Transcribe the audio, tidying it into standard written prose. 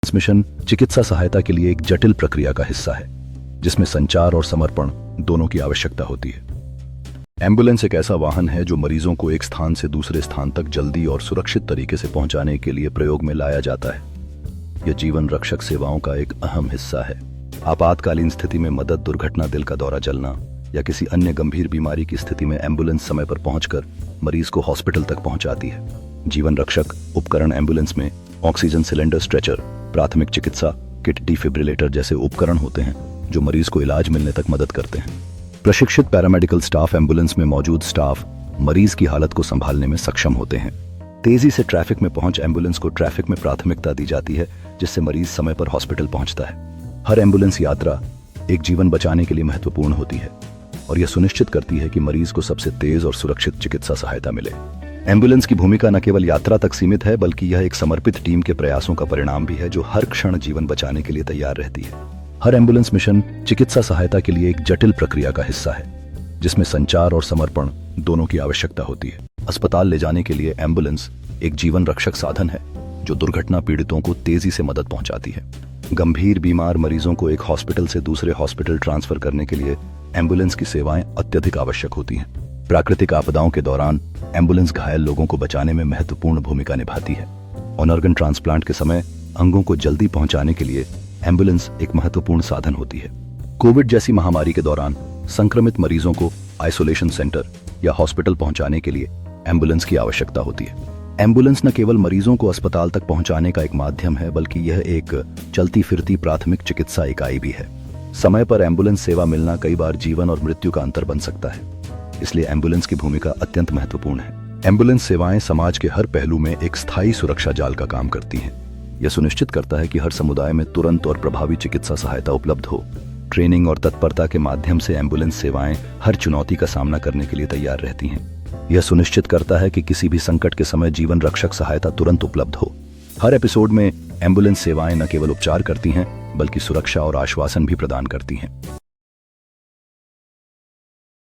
इस मिशन चिकित्सा सहायता के लिए एक जटिल प्रक्रिया का हिस्सा है जिसमें संचार और समर्पण दोनों की आवश्यकता होती है। एम्बुलेंस एक ऐसा वाहन है जो मरीजों को एक स्थान से दूसरे स्थान तक जल्दी और सुरक्षित तरीके से पहुंचाने के लिए प्रयोग में लाया जाता है। यह जीवन रक्षक सेवाओं का एक अहम हिस्सा है। आपातकालीन स्थिति में मदद, दुर्घटना, दिल का दौरा चलना या किसी अन्य गंभीर बीमारी की स्थिति में एम्बुलेंस समय पर पहुंचकर मरीज को हॉस्पिटल तक पहुंचाती है। जीवन रक्षक उपकरण एम्बुलेंस में ऑक्सीजन सिलेंडर, स्ट्रेचर, प्राथमिक चिकित्सा किट, डिफिब्रिलेटर जैसे उपकरण होते हैं जो मरीज को इलाज मिलने तक मदद करते हैं। प्रशिक्षित पैरामेडिकल स्टाफ एम्बुलेंस में मौजूद स्टाफ मरीज की हालत को संभालने में सक्षम होते हैं। तेजी से ट्रैफिक में पहुंच एम्बुलेंस को ट्रैफिक में प्राथमिकता दी जाती है जिससे मरीज समय पर हॉस्पिटल पहुंचता है। हर एम्बुलेंस यात्रा एक जीवन बचाने के लिए महत्वपूर्ण होती है और यह सुनिश्चित करती है कि मरीज को सबसे तेज और सुरक्षित चिकित्सा सहायता मिले। एम्बुलेंस की भूमिका न केवल यात्रा तक सीमित है बल्कि यह एक समर्पित टीम के प्रयासों का परिणाम भी है जो हर क्षण जीवन बचाने के लिए तैयार रहती है। हर एम्बुलेंस मिशन चिकित्सा सहायता के लिए एक जटिल प्रक्रिया का हिस्सा है जिसमें संचार और समर्पण दोनों की आवश्यकता होती है। अस्पताल ले जाने के लिए एम्बुलेंस एक जीवन रक्षक साधन है जो दुर्घटना पीड़ितों को तेजी से मदद पहुंचाती है। गंभीर बीमार मरीजों को एक हॉस्पिटल से दूसरे हॉस्पिटल ट्रांसफर करने के लिए एम्बुलेंस की सेवाएं अत्यधिक आवश्यक होती हैं। प्राकृतिक आपदाओं के दौरान एम्बुलेंस घायल लोगों को बचाने में महत्वपूर्ण भूमिका निभाती है। ऑर्गन ट्रांसप्लांट के समय अंगों को जल्दी पहुंचाने के लिए एम्बुलेंस एक महत्वपूर्ण साधन होती है। कोविड जैसी महामारी के दौरान संक्रमित मरीजों को आइसोलेशन सेंटर या हॉस्पिटल पहुंचाने के लिए एम्बुलेंस की आवश्यकता होती है। एम्बुलेंस न केवल मरीजों को अस्पताल तक पहुंचाने का एक माध्यम है बल्कि यह एक चलती फिरती प्राथमिक चिकित्सा इकाई भी है। समय पर एम्बुलेंस सेवा मिलना कई बार जीवन और मृत्यु का अंतर बन सकता है, इसलिए एम्बुलेंस की भूमिका अत्यंत महत्वपूर्ण है। एम्बुलेंस सेवाएं समाज के हर पहलू में एक स्थायी सुरक्षा जाल का काम करती हैं। यह सुनिश्चित करता है कि हर समुदाय में तुरंत और प्रभावी चिकित्सा सहायता उपलब्ध हो। ट्रेनिंग और तत्परता के माध्यम से एम्बुलेंस सेवाएं हर चुनौती का सामना करने के लिए तैयार रहती हैं। यह सुनिश्चित करता है कि किसी भी संकट के समय जीवन रक्षक सहायता तुरंत उपलब्ध हो। हर एपिसोड में एम्बुलेंस सेवाएं न केवल उपचार करती हैं बल्कि सुरक्षा और आश्वासन भी प्रदान करती हैं।